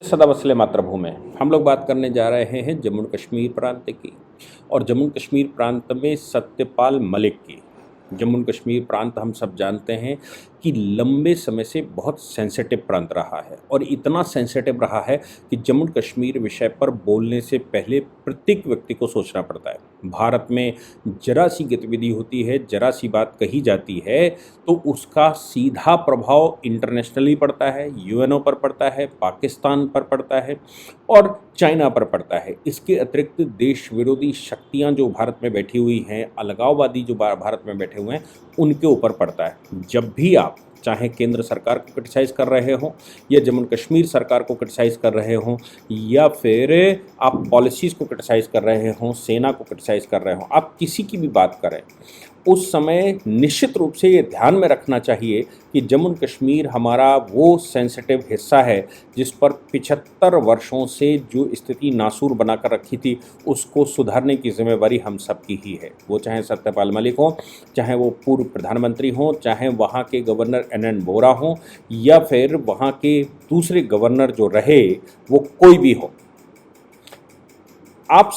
सदा वसले मातृभूमि। हम लोग बात करने जा रहे हैं जम्मू कश्मीर प्रांत की और जम्मू कश्मीर प्रांत में सत्यपाल मलिक की। जम्मू कश्मीर प्रांत हम सब जानते हैं कि लंबे समय से बहुत सेंसिटिव प्रांत रहा है और इतना सेंसिटिव रहा है कि जम्मू कश्मीर विषय पर बोलने से पहले प्रत्येक व्यक्ति को सोचना पड़ता है। भारत में जरा सी गतिविधि होती है, जरा सी बात कही जाती है तो उसका सीधा प्रभाव इंटरनेशनली पड़ता है, यूएनओ पर पड़ता है, पाकिस्तान पर पड़ता है और चाइना पर पड़ता है। इसके अतिरिक्त देश विरोधी शक्तियां जो भारत में बैठी हुई हैं, अलगाववादी जो भारत में बैठे हुए हैं, उनके ऊपर पड़ता है। जब भी आप चाहे केंद्र सरकार को क्रिटिसाइज़ कर रहे हों या जम्मू कश्मीर सरकार को क्रिटिसाइज़ कर रहे हों या फिर आप पॉलिसीज़ को क्रिटिसाइज़ कर रहे हों, सेना को क्रिटिसाइज़ कर रहे हों, आप किसी की भी बात करें, उस समय निश्चित रूप से ये ध्यान में रखना चाहिए कि जम्मू कश्मीर हमारा वो सेंसिटिव हिस्सा है जिस पर 75 वर्षों से जो स्थिति नासूर बनाकर रखी थी, उसको सुधारने की जिम्मेवारी हम सबकी ही है। वो चाहे सत्यपाल मलिक हों, चाहे वो पूर्व प्रधानमंत्री हों, चाहे वहाँ के गवर्नर एन वोहरा हों या फिर वहाँ के दूसरे गवर्नर जो रहे वो कोई भी हो। आप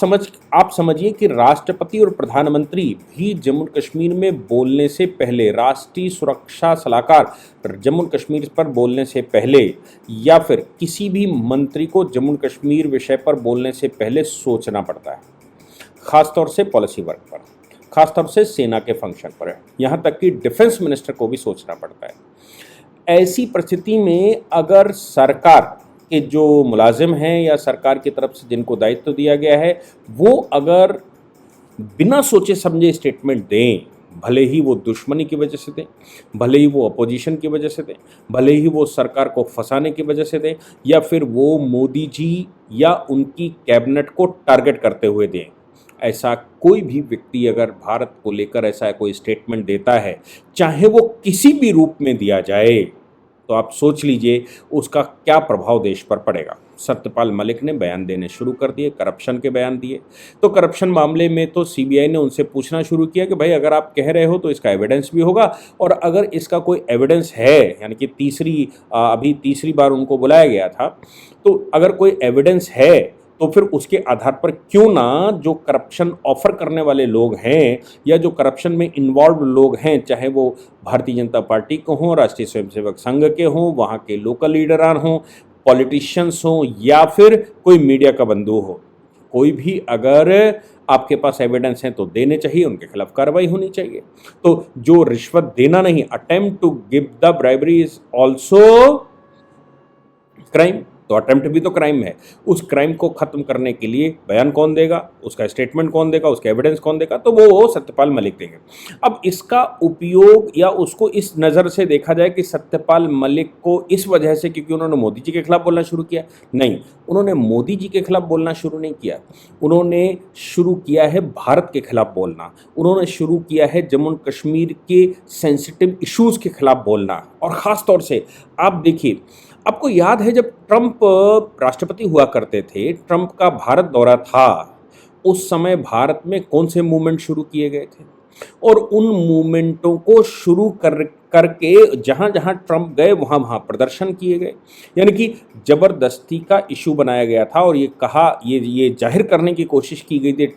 समझिए कि राष्ट्रपति और प्रधानमंत्री भी जम्मू कश्मीर में बोलने से पहले, राष्ट्रीय सुरक्षा सलाहकार जम्मू कश्मीर पर बोलने से पहले या फिर किसी भी मंत्री को जम्मू कश्मीर विषय पर बोलने से पहले सोचना पड़ता है, खासतौर से पॉलिसी वर्क पर, खासतौर से सेना के फंक्शन पर, यहाँ तक कि डिफेंस मिनिस्टर को भी सोचना पड़ता है। ऐसी परिस्थिति में अगर सरकार के जो मुलाजिम हैं या सरकार की तरफ से जिनको दायित्व दिया गया है, वो अगर बिना सोचे समझे स्टेटमेंट दें, भले ही वो दुश्मनी की वजह से दें, भले ही वो अपोजिशन की वजह से दें, भले ही वो सरकार को फंसाने की वजह से दें या फिर वो मोदी जी या उनकी कैबिनेट को टारगेट करते हुए दें, ऐसा कोई भी व्यक्ति अगर भारत को लेकर ऐसा कोई स्टेटमेंट देता है, चाहे वो किसी भी रूप में दिया जाए, तो आप सोच लीजिए उसका क्या प्रभाव देश पर पड़ेगा। सत्यपाल मलिक ने बयान देने शुरू कर दिए, करप्शन के बयान दिए। तो करप्शन मामले में तो सीबीआई ने उनसे पूछना शुरू किया कि भाई अगर आप कह रहे हो तो इसका एविडेंस भी होगा, और अगर इसका कोई एविडेंस है, यानी कि अभी तीसरी बार उनको बुलाया गया था, तो अगर कोई एविडेंस है तो फिर उसके आधार पर क्यों ना जो करप्शन ऑफर करने वाले लोग हैं या जो करप्शन में इन्वॉल्व लोग हैं, चाहे वो भारतीय जनता पार्टी को हों, राष्ट्रीय स्वयंसेवक संघ के हों, वहाँ के लोकल लीडरान हों, पॉलिटिशियंस हों या फिर कोई मीडिया का बंधु हो, कोई भी अगर आपके पास एविडेंस हैं तो देने चाहिए, उनके खिलाफ कार्रवाई होनी चाहिए। तो जो रिश्वत देना नहीं, attempt to give the bribery is also crime, तो अटेम्प्ट भी तो क्राइम है। उस क्राइम को खत्म करने के लिए बयान कौन देगा, उसका स्टेटमेंट कौन देगा, उसका एविडेंस कौन देगा, तो वो सत्यपाल मलिक देंगे। अब इसका उपयोग या उसको इस नज़र से देखा जाए कि सत्यपाल मलिक को इस वजह से क्योंकि उन्होंने मोदी जी के खिलाफ बोलना शुरू किया, नहीं, उन्होंने मोदी जी के खिलाफ बोलना शुरू नहीं किया, उन्होंने शुरू किया है भारत के खिलाफ बोलना, उन्होंने शुरू किया है जम्मू कश्मीर के सेंसिटिव इश्यूज़ के खिलाफ बोलना। और ख़ास तौर से आप देखिए, आपको याद है जब ट्रंप राष्ट्रपति हुआ करते थे, ट्रंप का भारत दौरा था, उस समय भारत में कौन से मूवमेंट शुरू किए गए थे, और उन मूवमेंटों को शुरू करके जहाँ जहाँ ट्रंप गए वहाँ वहाँ प्रदर्शन किए गए, यानी कि ज़बरदस्ती का इशू बनाया गया था। और ये जाहिर करने की कोशिश की गई थी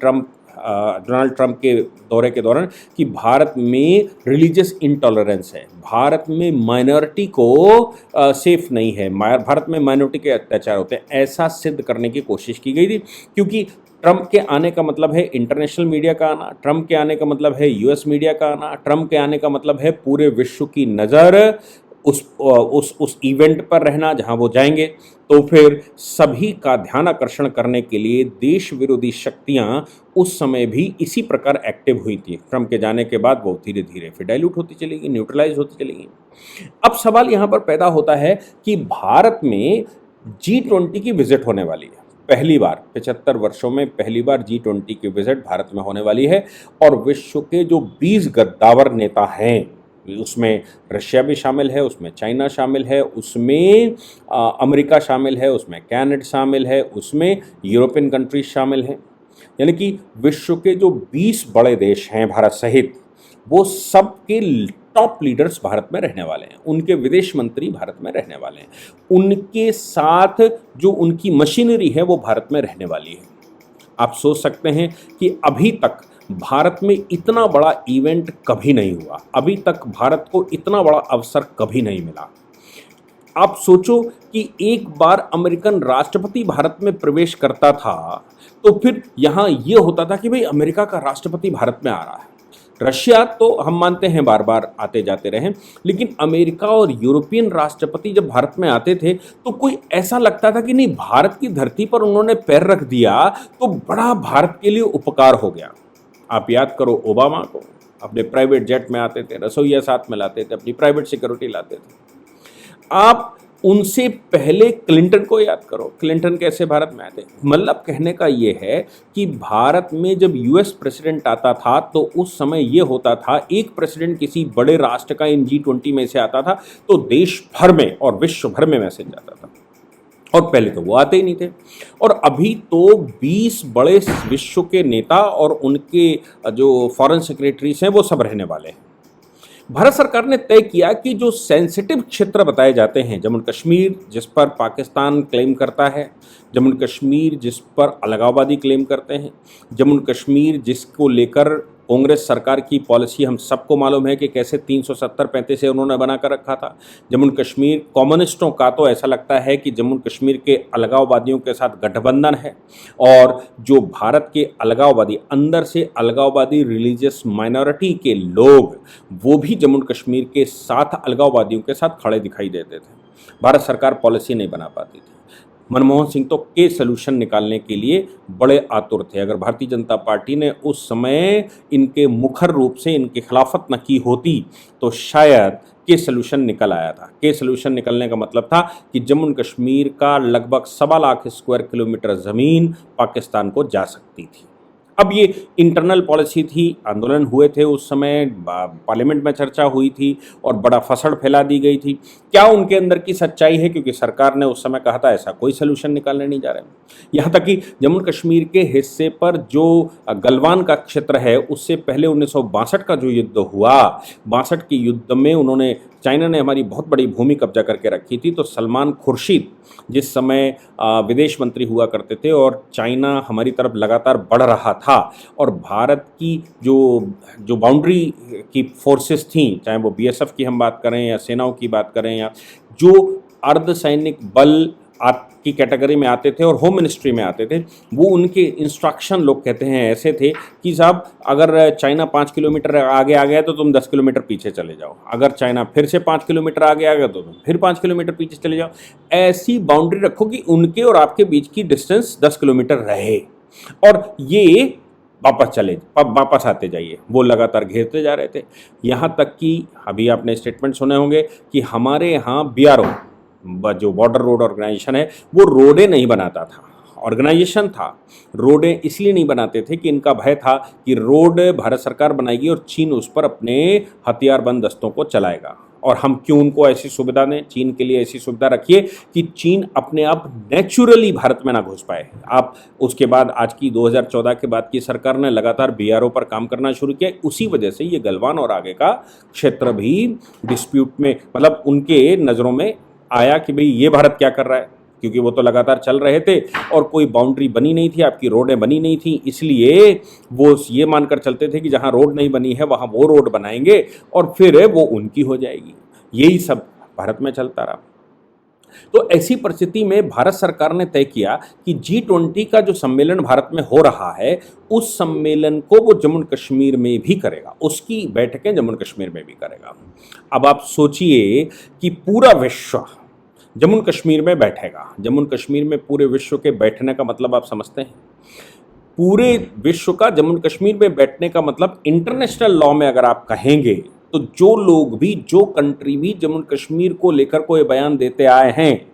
डोनाल्ड ट्रंप के दौरे के दौरान कि भारत में रिलीजियस इंटॉलरेंस है, भारत में माइनॉरिटी को सेफ नहीं है, भारत में माइनॉरिटी के अत्याचार होते हैं, ऐसा सिद्ध करने की कोशिश की गई थी। क्योंकि ट्रंप के आने का मतलब है इंटरनेशनल मीडिया का आना, ट्रंप के आने का मतलब है यूएस मीडिया का आना, ट्रंप के आने का मतलब है पूरे विश्व की नज़र उस इवेंट पर रहना जहां वो जाएंगे। तो फिर सभी का ध्यान आकर्षण करने के लिए देश विरोधी शक्तियां उस समय भी इसी प्रकार एक्टिव हुई थी। ट्रंप के जाने के बाद वो धीरे धीरे फिर डाइल्यूट होती चली गई, न्यूट्रलाइज होती चली गई। अब सवाल यहाँ पर पैदा होता है कि भारत में G20 की विजिट होने वाली है, पहली बार 75 वर्षों में पहली बार G20 की विजिट भारत में होने वाली है, और विश्व के जो 20 गद्दावर नेता हैं, उसमें रशिया भी शामिल है, उसमें चाइना शामिल है, उसमें अमेरिका शामिल है, उसमें कनाडा शामिल है, उसमें यूरोपियन कंट्रीज शामिल हैं, यानी कि विश्व के जो 20 बड़े देश हैं भारत सहित, वो सब के टॉप लीडर्स भारत में रहने वाले हैं, उनके विदेश मंत्री भारत में रहने वाले हैं, उनके साथ जो उनकी मशीनरी है वो भारत में रहने वाली है। आप सोच सकते हैं कि अभी तक भारत में इतना बड़ा इवेंट कभी नहीं हुआ, अभी तक भारत को इतना बड़ा अवसर कभी नहीं मिला। आप सोचो कि एक बार अमेरिकन राष्ट्रपति भारत में प्रवेश करता था तो फिर यहाँ ये होता था कि भाई अमेरिका का राष्ट्रपति भारत में आ रहा है। रशिया तो हम मानते हैं बार बार आते जाते रहे, लेकिन अमेरिका और यूरोपियन राष्ट्रपति जब भारत में आते थे तो कोई ऐसा लगता था कि नहीं, भारत की धरती पर उन्होंने पैर रख दिया तो बड़ा भारत के लिए उपकार हो गया। आप याद करो ओबामा को, अपने प्राइवेट जेट में आते थे, रसोइया साथ में लाते थे, अपनी प्राइवेट सिक्योरिटी लाते थे। आप उनसे पहले क्लिंटन को याद करो, क्लिंटन कैसे भारत में आए थे। मतलब कहने का ये है कि भारत में जब यूएस प्रेसिडेंट आता था तो उस समय ये होता था, एक प्रेसिडेंट किसी बड़े राष्ट्र का इन G20 में से आता था तो देश भर में और विश्व भर में मैसेज जाता था, और पहले तो वो आते ही नहीं थे। और अभी तो 20 बड़े विश्व के नेता और उनके जो फॉरेन सेक्रेटरीज हैं वो सब रहने वाले हैं। भारत सरकार ने तय किया कि जो सेंसिटिव क्षेत्र बताए जाते हैं, जम्मू कश्मीर जिस पर पाकिस्तान क्लेम करता है, जम्मू कश्मीर जिस पर अलगाववादी क्लेम करते हैं, जम्मू कश्मीर जिसको लेकर कांग्रेस सरकार की पॉलिसी हम सबको मालूम है कि कैसे 370-35 से उन्होंने बना कर रखा था। जम्मू कश्मीर कम्युनिस्टों का तो ऐसा लगता है कि जम्मू कश्मीर के अलगाववादियों के साथ गठबंधन है, और जो भारत के अलगाववादी, अंदर से अलगाववादी रिलीजियस माइनॉरिटी के लोग, वो भी जम्मू कश्मीर के साथ अलगाववादियों के साथ खड़े दिखाई देते थे। भारत सरकार पॉलिसी नहीं बना पाती थी। मनमोहन सिंह तो के सलूशन निकालने के लिए बड़े आतुर थे। अगर भारतीय जनता पार्टी ने उस समय इनके मुखर रूप से इनकी खिलाफत न की होती तो शायद के सलूशन निकल आया था। के सलूशन निकलने का मतलब था कि जम्मू कश्मीर का लगभग 1.25 लाख स्क्वायर किलोमीटर ज़मीन पाकिस्तान को जा सकती थी। अब ये इंटरनल पॉलिसी थी, आंदोलन हुए थे उस समय, पार्लियामेंट में चर्चा हुई थी और बड़ा फसड़ फैला दी गई थी। क्या उनके अंदर की सच्चाई है? क्योंकि सरकार ने उस समय कहा था ऐसा कोई सलूशन निकालने नहीं जा रहे हैं। यहाँ तक कि जम्मू कश्मीर के हिस्से पर जो गलवान का क्षेत्र है, उससे पहले 1962 का जो युद्ध हुआ, 62 के युद्ध में उन्होंने, चाइना ने हमारी बहुत बड़ी भूमि कब्जा करके रखी थी। तो सलमान खुर्शीद जिस समय विदेश मंत्री हुआ करते थे और चाइना हमारी तरफ लगातार बढ़ रहा था, और भारत की जो बाउंड्री की फोर्सेस थी, चाहे वो बीएसएफ की हम बात करें या सेनाओं की बात करें या जो अर्धसैनिक बल की कैटेगरी में आते थे और होम मिनिस्ट्री में आते थे, वो उनके इंस्ट्रक्शन लोग कहते हैं ऐसे थे कि साहब अगर चाइना 5 किलोमीटर आगे आ गया तो तुम 10 किलोमीटर पीछे चले जाओ, अगर चाइना फिर से 5 किलोमीटर आगे आ गया तो तुम फिर 5 किलोमीटर पीछे चले जाओ। ऐसी बाउंड्री रखो कि उनके और आपके बीच की डिस्टेंस 10 किलोमीटर रहे, और ये वापस आते जाइए। वो लगातार घेरते जा रहे थे, यहाँ तक कि अभी आपने स्टेटमेंट सुने होंगे कि हमारे यहाँ BRO जो बॉर्डर रोड ऑर्गेनाइजेशन है वो रोडें नहीं बनाता था। ऑर्गेनाइजेशन था, रोडें इसलिए नहीं बनाते थे कि इनका भय था कि रोड भारत सरकार बनाएगी और चीन उस पर अपने हथियारबंद दस्तों को चलाएगा, और हम क्यों उनको ऐसी सुविधा दें। चीन के लिए ऐसी सुविधा रखिए कि चीन अपने आप नेचुरली भारत में ना घुस पाए। आप उसके बाद आज की 2014 के बाद की सरकार ने लगातार BRO पर काम करना शुरू किया। उसी वजह से ये गलवान और आगे का क्षेत्र भी डिस्प्यूट में, मतलब उनके नज़रों में आया कि भाई ये भारत क्या कर रहा है, क्योंकि वो तो लगातार चल रहे थे और कोई बाउंड्री बनी नहीं थी, आपकी रोडें बनी नहीं थी, इसलिए वो ये मानकर चलते थे कि जहाँ रोड नहीं बनी है वहाँ वो रोड बनाएंगे और फिर वो उनकी हो जाएगी। यही सब भारत में चलता रहा। तो ऐसी परिस्थिति में भारत सरकार ने तय किया कि G20 का जो सम्मेलन भारत में हो रहा है, उस सम्मेलन को वो जम्मू कश्मीर में भी करेगा, उसकी बैठकें जम्मू कश्मीर में भी करेगा। अब आप सोचिए कि पूरा विश्व जम्मू कश्मीर में बैठेगा। जम्मू कश्मीर में पूरे विश्व के बैठने का मतलब आप समझते हैं? पूरे विश्व का जम्मू कश्मीर में बैठने का मतलब इंटरनेशनल लॉ में अगर आप कहेंगे तो जो लोग भी, जो कंट्री भी जम्मू कश्मीर को लेकर कोई बयान देते आए हैं,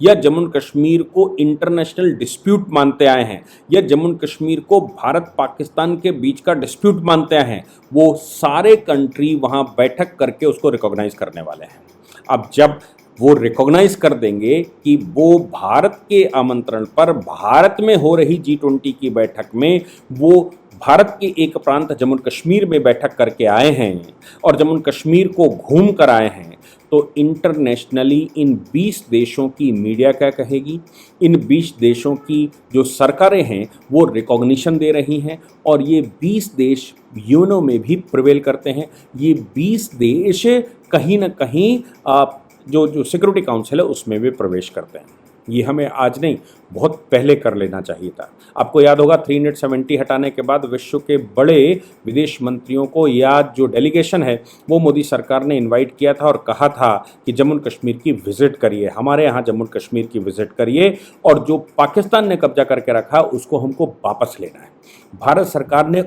या जम्मू कश्मीर को इंटरनेशनल डिस्प्यूट मानते आए हैं, या जम्मू कश्मीर को भारत पाकिस्तान के बीच का डिस्प्यूट मानते आए हैं, वो सारे कंट्री वहाँ बैठक करके उसको रिकॉग्नाइज करने वाले हैं। अब जब वो रिकॉग्नाइज कर देंगे कि वो भारत के आमंत्रण पर भारत में हो रही G20 की बैठक में वो भारत के एक प्रांत जम्मू कश्मीर में बैठक करके आए हैं और जम्मू कश्मीर को घूम कर आए हैं, तो इंटरनेशनली इन 20 देशों की मीडिया क्या कहेगी, इन 20 देशों की जो सरकारें हैं वो रिकॉग्निशन दे रही हैं और ये 20 देश यूएनओ में भी प्रिवेल करते हैं। ये 20 देश कहीं ना कहीं जो सिक्योरिटी काउंसिल है उसमें भी प्रवेश करते हैं। ये हमें आज नहीं, बहुत पहले कर लेना चाहिए था। आपको याद होगा 370 हटाने के बाद विश्व के बड़े विदेश मंत्रियों को या जो डेलीगेशन है वो मोदी सरकार ने इनवाइट किया था और कहा था कि जम्मू कश्मीर की विजिट करिए, हमारे यहाँ जम्मू कश्मीर की विजिट करिए और जो पाकिस्तान ने कब्जा करके रखा उसको हमको वापस लेना है। भारत सरकार ने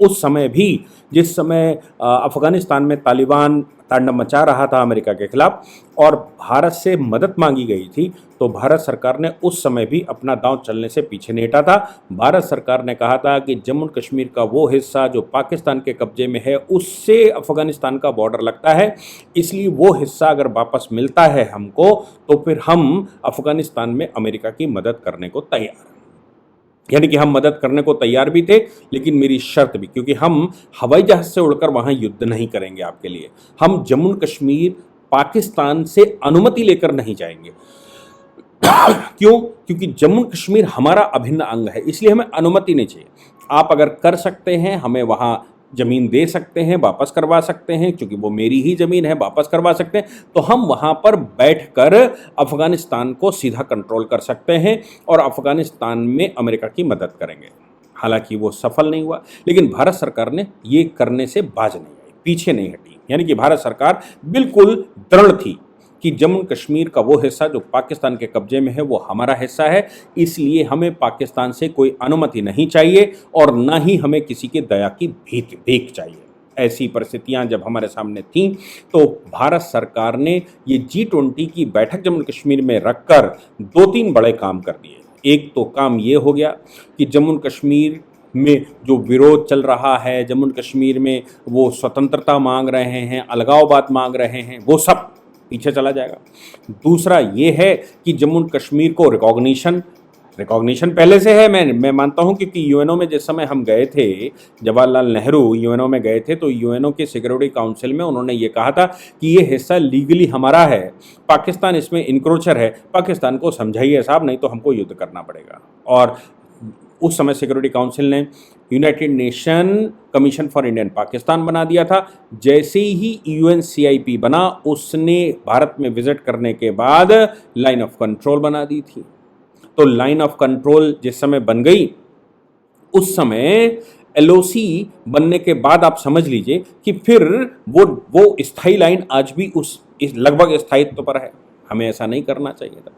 उस समय भी, जिस समय अफगानिस्तान में तालिबान तांडव मचा रहा था अमेरिका के खिलाफ और भारत से मदद मांगी गई थी, तो भारत सरकार ने उस समय भी अपना दांव चलने से पीछे नहीं हटा था। भारत सरकार ने कहा था कि जम्मू कश्मीर का वो हिस्सा जो पाकिस्तान के कब्जे में है उससे अफगानिस्तान का बॉर्डर लगता है, इसलिए वो हिस्सा अगर वापस मिलता है हमको तो फिर हम अफगानिस्तान में अमेरिका की मदद करने को तैयार हैं। यानी कि हम मदद करने को तैयार भी थे, लेकिन मेरी शर्त भी, क्योंकि हम हवाई जहाज से उड़कर वहां युद्ध नहीं करेंगे आपके लिए, हम जम्मू कश्मीर पाकिस्तान से अनुमति लेकर नहीं जाएंगे। क्यों? क्योंकि जम्मू कश्मीर हमारा अभिन्न अंग है, इसलिए हमें अनुमति नहीं चाहिए। आप अगर कर सकते हैं, हमें वहां ज़मीन दे सकते हैं, वापस करवा सकते हैं, क्योंकि वो मेरी ही ज़मीन है, वापस करवा सकते हैं, तो हम वहाँ पर बैठकर अफ़गानिस्तान को सीधा कंट्रोल कर सकते हैं और अफ़गानिस्तान में अमेरिका की मदद करेंगे। हालांकि वो सफल नहीं हुआ, लेकिन भारत सरकार ने ये करने से बाज नहीं आई, पीछे नहीं हटी। यानी कि भारत सरकार बिल्कुल दृढ़ थी कि जम्मू कश्मीर का वो हिस्सा जो पाकिस्तान के कब्जे में है वो हमारा हिस्सा है, इसलिए हमें पाकिस्तान से कोई अनुमति नहीं चाहिए और ना ही हमें किसी के दया की भीख चाहिए। ऐसी परिस्थितियां जब हमारे सामने थीं तो भारत सरकार ने ये G20 की बैठक जम्मू कश्मीर में रखकर 2-3 बड़े काम कर दिए। एक तो काम ये हो गया कि जम्मू कश्मीर में जो विरोध चल रहा है, जम्मू कश्मीर में वो स्वतंत्रता मांग रहे हैं, अलगाववाद मांग रहे हैं, वो सब पीछे चला जाएगा। दूसरा ये है कि जम्मू कश्मीर को रिकॉग्निशन पहले से है, मैं मानता हूं, क्योंकि यूएनओ में जिस समय हम गए थे, जवाहरलाल नेहरू यूएनओ में गए थे, तो यूएनओ के सिक्योरिटी काउंसिल में उन्होंने ये कहा था कि ये हिस्सा लीगली हमारा है, पाकिस्तान इसमें इंक्रोचर है, पाकिस्तान को समझाइए साहब, नहीं तो हमको युद्ध करना पड़ेगा। और उस समय सिक्योरिटी काउंसिल ने United nation commission for Indian Pakistan बना दिया था। जैसे ही UNCIP बना, उसने भारत में विजिट करने के बाद लाइन ऑफ कंट्रोल बना दी थी। तो लाइन ऑफ कंट्रोल जिस समय बन गई, उस समय LOC बनने के बाद आप समझ लीजिए कि फिर वो स्थायी लाइन आज भी इस लगभग स्थायित्व पर है। हमें ऐसा नहीं करना चाहिए था।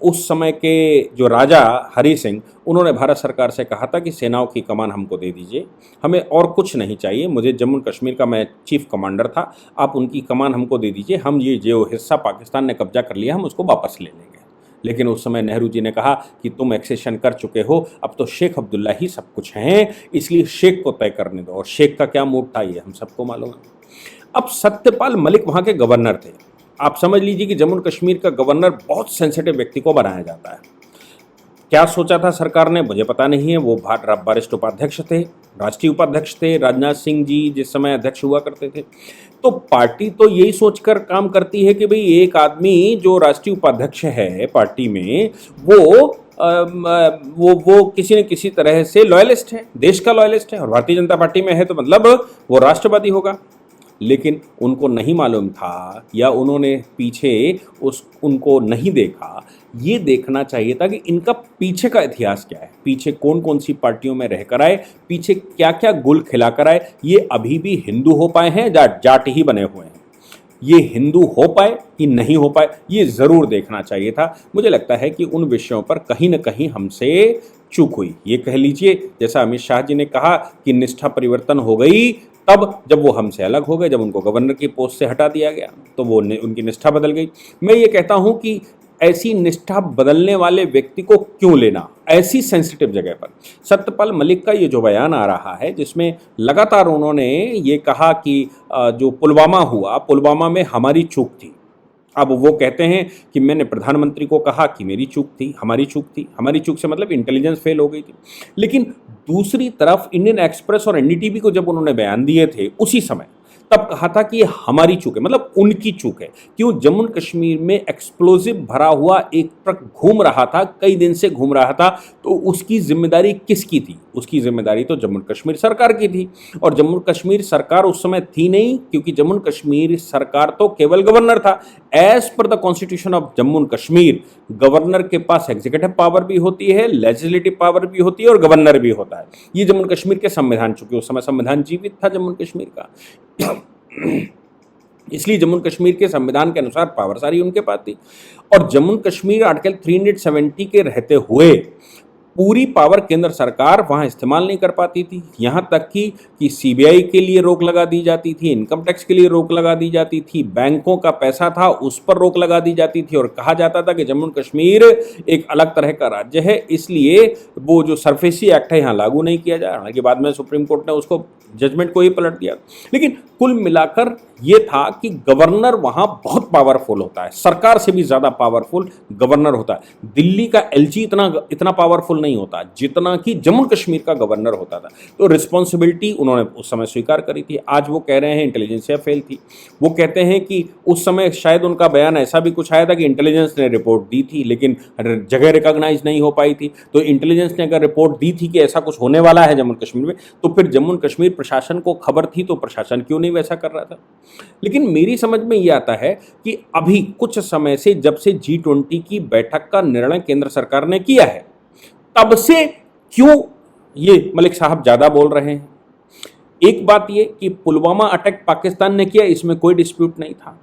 उस समय के जो राजा हरि सिंह, उन्होंने भारत सरकार से कहा था कि सेनाओं की कमान हमको दे दीजिए, हमें और कुछ नहीं चाहिए, मुझे जम्मू कश्मीर का, मैं चीफ कमांडर था, आप उनकी कमान हमको दे दीजिए, हम ये जो हिस्सा पाकिस्तान ने कब्जा कर लिया हम उसको वापस ले लेंगे। लेकिन उस समय नेहरू जी ने कहा कि तुम एक्सेशन कर चुके हो, अब तो शेख अब्दुल्ला ही सब कुछ हैं, इसलिए शेख को तय करने दो। और शेख का क्या मूड था ये हम सबको मालूम है। अब सत्यपाल मलिक वहाँ के गवर्नर थे। आप समझ लीजिए कि जम्मू कश्मीर का गवर्नर बहुत सेंसिटिव व्यक्ति को बनाया जाता है। क्या सोचा था सरकार ने मुझे पता नहीं है। वो वरिष्ठ उपाध्यक्ष थे, राष्ट्रीय उपाध्यक्ष थे, राजनाथ सिंह जी जिस समय अध्यक्ष हुआ करते थे। तो पार्टी तो यही सोचकर काम करती है कि भाई एक आदमी जो राष्ट्रीय उपाध्यक्ष है पार्टी में, वो किसी न किसी तरह से लॉयलिस्ट है, देश का लॉयलिस्ट है, और भारतीय जनता पार्टी में है तो मतलब वो राष्ट्रवादी होगा। लेकिन उनको नहीं मालूम था, या उन्होंने पीछे उनको नहीं देखा। ये देखना चाहिए था कि इनका पीछे का इतिहास क्या है, पीछे कौन कौन सी पार्टियों में रहकर आए, पीछे क्या क्या गुल खिलाकर आए। ये अभी भी हिंदू हो पाए हैं, जाट ही बने हुए हैं। ये हिंदू हो पाए कि नहीं हो पाए, ये ज़रूर देखना चाहिए था। मुझे लगता है कि उन विषयों पर कहीं ना कहीं हमसे चूक हुई। ये कह लीजिए जैसा अमित शाह जी ने कहा कि निष्ठा परिवर्तन हो गई तब जब वो हमसे अलग हो गए, जब उनको गवर्नर की पोस्ट से हटा दिया गया तो वो उनकी निष्ठा बदल गई। मैं ये कहता हूँ कि ऐसी निष्ठा बदलने वाले व्यक्ति को क्यों लेना ऐसी सेंसिटिव जगह पर। सत्यपाल मलिक का ये जो बयान आ रहा है जिसमें लगातार उन्होंने ये कहा कि जो पुलवामा हुआ, पुलवामा में हमारी चूक थी, अब वो कहते हैं कि मैंने प्रधानमंत्री को कहा कि मेरी चूक थी, हमारी चूक थी, हमारी चूक से मतलब इंटेलिजेंस फेल हो गई थी। लेकिन दूसरी तरफ इंडियन एक्सप्रेस और एनडीटीवी को जब उन्होंने बयान दिए थे उसी समय, तब कहा था कि ये हमारी चूक है, मतलब उनकी चूक है। क्यों? जम्मू कश्मीर में एक्सप्लोजिव भरा हुआ एक ट्रक घूम रहा था, कई दिन से घूम रहा था, तो उसकी जिम्मेदारी किसकी थी? उसकी जिम्मेदारी तो जम्मू कश्मीर सरकार की थी। और जम्मू कश्मीर सरकार उस समय थी नहीं, क्योंकि जम्मू कश्मीर सरकार तो केवल गवर्नर था। As per the constitution of Jammu Kashmir, governor के पास एग्जीक्यूटिव पावर भी होती है, लेजिस्लेटिव पावर भी होती है और गवर्नर भी होता है। ये जम्मू कश्मीर के संविधान, चूंकि उस समय संविधान जीवित था जम्मू कश्मीर का, इसलिए जम्मू कश्मीर के संविधान के अनुसार पावर सारी उनके पास थी। और जम्मू कश्मीर आर्टिकल 370 के रहते हुए पूरी पावर केंद्र सरकार वहां इस्तेमाल नहीं कर पाती थी। यहां तक कि सीबीआई के लिए रोक लगा दी जाती थी, इनकम टैक्स के लिए रोक लगा दी जाती थी, बैंकों का पैसा था उस पर रोक लगा दी जाती थी, और कहा जाता था कि जम्मू कश्मीर एक अलग तरह का राज्य है, इसलिए वो जो सरफेसी एक्ट है यहाँ लागू नहीं किया जाए। हालांकि बाद में सुप्रीम कोर्ट ने उसको जजमेंट को ही पलट दिया। लेकिन कुल मिलाकर ये था कि गवर्नर वहां बहुत पावरफुल होता है, सरकार से भी ज्यादा पावरफुल गवर्नर होता है। दिल्ली का एलजी इतना पावरफुल नहीं होता जितना कि जम्मू कश्मीर का गवर्नर होता था। तो रिस्पॉन्सिबिलिटी उन्होंने उस समय स्वीकार करी थी। आज वो कह रहे हैं इंटेलिजेंसिया फेल थी। वो कहते हैं कि उस समय शायद उनका बयान ऐसा भी कुछ आया था कि इंटेलिजेंस ने रिपोर्ट दी थी लेकिन जगह रिकॉग्नाइज नहीं हो पाई थी। तो इंटेलिजेंस ने अगर रिपोर्ट दी थी कि ऐसा कुछ होने वाला है जम्मू कश्मीर में, तो फिर जम्मू कश्मीर प्रशासन को खबर थी, तो प्रशासन क्यों नहीं वैसा कर रहा था? लेकिन मेरी समझ में ये आता है कि अभी कुछ समय से, जब से G20 की बैठक का निर्णय केंद्र सरकार ने किया है, तब से क्यों ये मलिक साहब ज्यादा बोल रहे हैं। एक बात ये कि पुलवामा अटैक पाकिस्तान ने किया, इसमें कोई डिस्प्यूट नहीं था।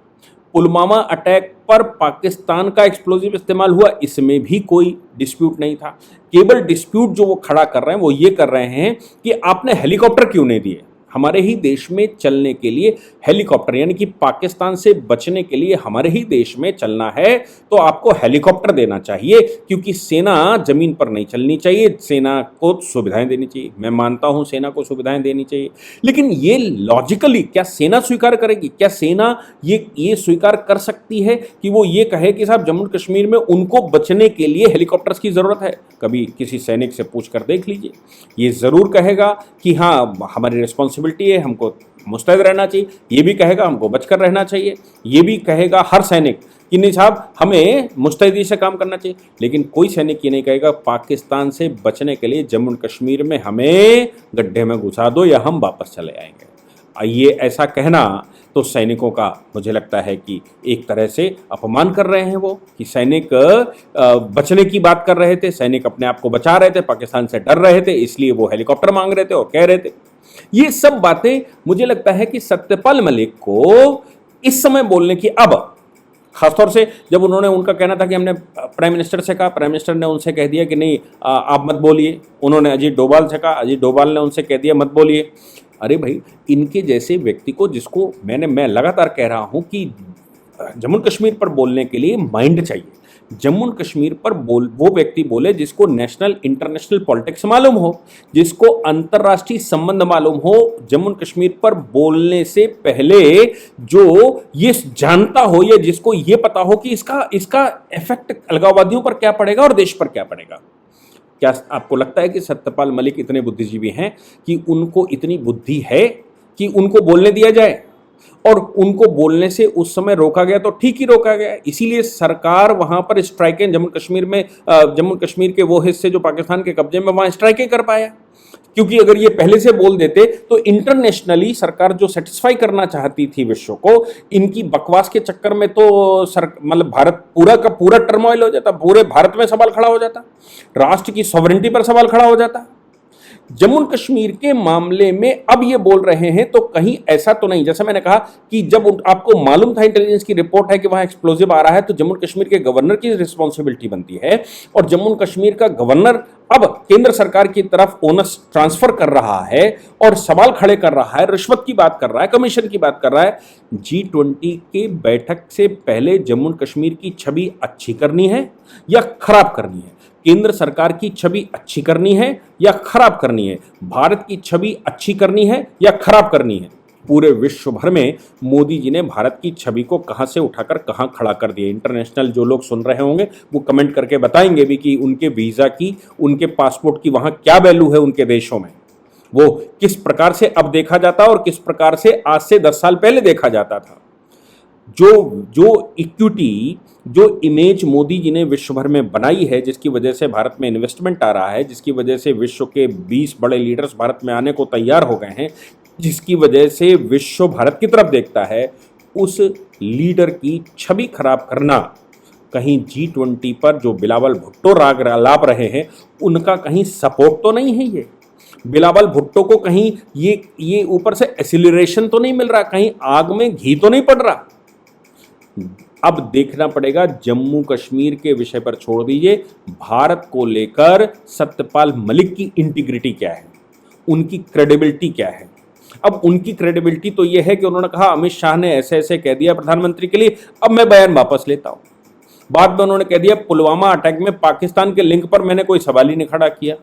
पुलवामा अटैक पर पाकिस्तान का एक्सप्लोजिव इस्तेमाल हुआ, इसमें भी कोई डिस्प्यूट नहीं था। केवल डिस्प्यूट जो वो खड़ा कर रहे हैं वो ये कर रहे हैं कि आपने हेलीकॉप्टर क्यों नहीं दिए हमारे ही देश में चलने के लिए। हेलीकॉप्टर यानी कि पाकिस्तान से बचने के लिए हमारे ही देश में चलना है तो आपको हेलीकॉप्टर देना चाहिए, क्योंकि सेना जमीन पर नहीं चलनी चाहिए, सेना को सुविधाएं देनी चाहिए। मैं मानता हूं सेना को सुविधाएं देनी चाहिए, लेकिन ये लॉजिकली क्या सेना स्वीकार करेगी? क्या सेना ये स्वीकार कर सकती है कि वो ये कहे कि साहब जम्मू कश्मीर में उनको बचने के लिए हेलीकॉप्टर्स की जरूरत है? कभी किसी सैनिक से पूछ कर देख लीजिए, ये जरूर कहेगा कि हाँ हमारी रिस्पॉन्सिबिलिटी है, हमको मुस्तैद रहना चाहिए। ये भी कहेगा हमको बचकर रहना चाहिए। ये भी कहेगा हर सैनिक कि नहीं साहब हमें मुस्तैदी से काम करना चाहिए। लेकिन कोई सैनिक ये नहीं कहेगा पाकिस्तान से बचने के लिए जम्मू कश्मीर में हमें गड्ढे में घुसा दो या हम वापस चले आएंगे। ये ऐसा कहना तो सैनिकों का मुझे लगता है कि एक तरह से अपमान कर रहे हैं वो, कि सैनिक बचने की बात कर रहे थे, सैनिक अपने आप को बचा रहे थे, पाकिस्तान से डर रहे थे, इसलिए वो हेलीकॉप्टर मांग रहे थे और कह रहे थे। ये सब बातें मुझे लगता है कि सत्यपाल मलिक को इस समय बोलने की, अब खासतौर से जब उन्होंने, उनका कहना था कि हमने प्राइम मिनिस्टर से कहा, प्राइम मिनिस्टर ने उनसे कह दिया कि नहीं आप मत बोलिए। उन्होंने अजीत डोभाल से कहा, अजीत डोभाल ने उनसे कह दिया मत बोलिए। अरे भाई, इनके जैसे व्यक्ति को, जिसको मैं लगातार कह रहा हूं कि जम्मू कश्मीर पर बोलने के लिए माइंड चाहिए। जम्मू कश्मीर पर वो व्यक्ति बोले जिसको नेशनल इंटरनेशनल पॉलिटिक्स मालूम हो, जिसको अंतर्राष्ट्रीय संबंध मालूम हो। जम्मू कश्मीर पर बोलने से पहले जो ये जानता हो या जिसको ये पता हो कि इसका इफेक्ट अलगाववादियों पर क्या पड़ेगा और देश पर क्या पड़ेगा। क्या आपको लगता है कि सत्यपाल मलिक इतने बुद्धिजीवी हैं कि उनको इतनी बुद्धि है कि उनको बोलने दिया जाए? और उनको बोलने से उस समय रोका गया तो ठीक ही रोका गया। इसीलिए सरकार वहां पर स्ट्राइकें, जम्मू कश्मीर में जम्मू कश्मीर के वो हिस्से जो पाकिस्तान के कब्जे में, वहां स्ट्राइकें कर पाया। क्योंकि अगर ये पहले से बोल देते तो इंटरनेशनली सरकार जो सेटिस्फाई करना चाहती थी विश्व को, इनकी बकवास के चक्कर में तो मतलब भारत पूरा का पूरा टर्मोइल हो जाता, पूरे भारत में सवाल खड़ा हो जाता, राष्ट्र की सॉवरेनिटी पर सवाल खड़ा हो जाता। जम्मू कश्मीर के मामले में अब ये बोल रहे हैं तो कहीं ऐसा तो नहीं, जैसा मैंने कहा कि जब आपको मालूम था, इंटेलिजेंस की रिपोर्ट है कि वहां एक्सप्लोजिव आ रहा है, तो जम्मू कश्मीर के गवर्नर की रिस्पॉन्सिबिलिटी बनती है। और जम्मू कश्मीर का गवर्नर अब केंद्र सरकार की तरफ ओनस ट्रांसफर कर रहा है और सवाल खड़े कर रहा है, रिश्वत की बात कर रहा है, कमीशन की बात कर रहा है। G20 के बैठक से पहले जम्मू कश्मीर की छवि अच्छी करनी है या खराब करनी है? केंद्र सरकार की छवि अच्छी करनी है या खराब करनी है? भारत की छवि अच्छी करनी है या खराब करनी है? पूरे विश्व भर में मोदी जी ने भारत की छवि को कहां से उठाकर कहां खड़ा कर दिया। इंटरनेशनल जो लोग सुन रहे होंगे वो कमेंट करके बताएंगे भी कि उनके वीज़ा की, उनके पासपोर्ट की वहां क्या वैल्यू है उनके देशों में, वो किस प्रकार से अब देखा जाता और किस प्रकार से आज से 10 साल पहले देखा जाता था। जो जो इक्विटी, जो इमेज मोदी जी ने विश्व भर में बनाई है, जिसकी वजह से भारत में इन्वेस्टमेंट आ रहा है, जिसकी वजह से विश्व के 20 बड़े लीडर्स भारत में आने को तैयार हो गए हैं, जिसकी वजह से विश्व भारत की तरफ देखता है, उस लीडर की छवि खराब करना, कहीं G20 पर जो बिलावल भुट्टो राग लाप रहे हैं उनका कहीं सपोर्ट तो नहीं है। ये बिलावल भुट्टो को कहीं ये ऊपर से एक्सीलरेशन तो नहीं मिल रहा, कहीं आग में घी तो नहीं पड़ रहा। अब देखना पड़ेगा, जम्मू कश्मीर के विषय पर छोड़ दीजिए, भारत को लेकर सत्यपाल मलिक की इंटीग्रिटी क्या है, उनकी क्रेडिबिलिटी क्या है। अब उनकी क्रेडिबिलिटी तो यह है कि उन्होंने कहा अमित शाह ने ऐसे ऐसे कह दिया प्रधानमंत्री के लिए, अब मैं बयान वापस लेता हूं। बाद में उन्होंने कह दिया पुलवामा अटैक में पाकिस्तान के लिंक पर मैंने कोई सवाल ही नहीं खड़ा किया।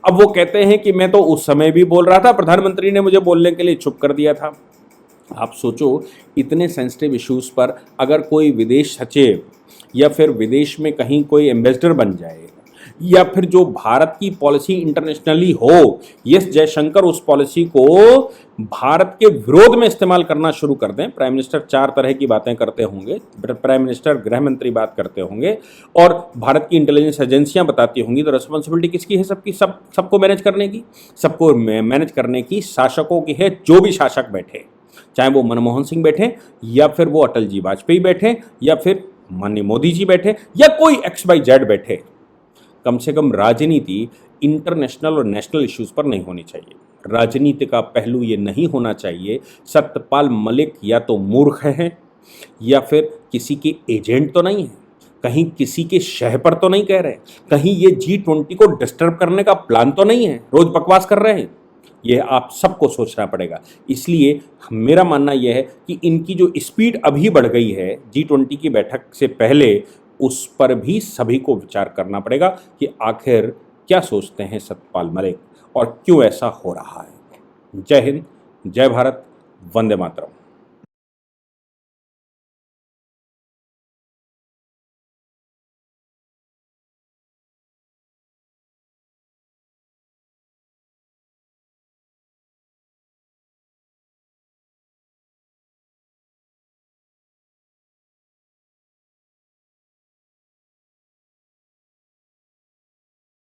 अब वो कहते हैं कि मैं तो उस समय भी बोल रहा था, प्रधानमंत्री ने मुझे बोलने के लिए चुप कर दिया था। आप सोचो, इतने सेंसिटिव इश्यूज पर अगर कोई विदेश सचिव या फिर विदेश में कहीं कोई एम्बेसडर बन जाए, या फिर जो भारत की पॉलिसी इंटरनेशनली हो, एस जयशंकर उस पॉलिसी को भारत के विरोध में इस्तेमाल करना शुरू कर दें। प्राइम मिनिस्टर 4 तरह की बातें करते होंगे, प्राइम मिनिस्टर, गृह मंत्री बात करते होंगे और भारत की इंटेलिजेंस एजेंसियां बताती होंगी, तो रिस्पॉन्सिबिलिटी किसकी है? सबकी, सबको मैनेज करने की, सबको मैनेज करने की शासकों की है, जो भी शासक बैठे, चाहे वो मनमोहन सिंह बैठे या फिर वो अटल जी वाजपेयी बैठे या फिर माननीय मोदी जी बैठे या कोई XYZ बैठे। कम से कम राजनीति इंटरनेशनल और नेशनल इश्यूज पर नहीं होनी चाहिए। राजनीति का पहलू ये नहीं होना चाहिए सत्यपाल मलिक या तो मूर्ख हैं या फिर किसी के एजेंट तो नहीं है, कहीं किसी के शह पर तो नहीं कह रहे, कहीं ये G20 को डिस्टर्ब करने का प्लान तो नहीं है, रोज बकवास कर रहे हैं। यह आप सबको सोचना पड़ेगा। इसलिए मेरा मानना यह है कि इनकी जो स्पीड अभी बढ़ गई है G20 की बैठक से पहले, उस पर भी सभी को विचार करना पड़ेगा कि आखिर क्या सोचते हैं सत्यपाल मलिक और क्यों ऐसा हो रहा है। जय हिंद, जय भारत, वंदे मातरम।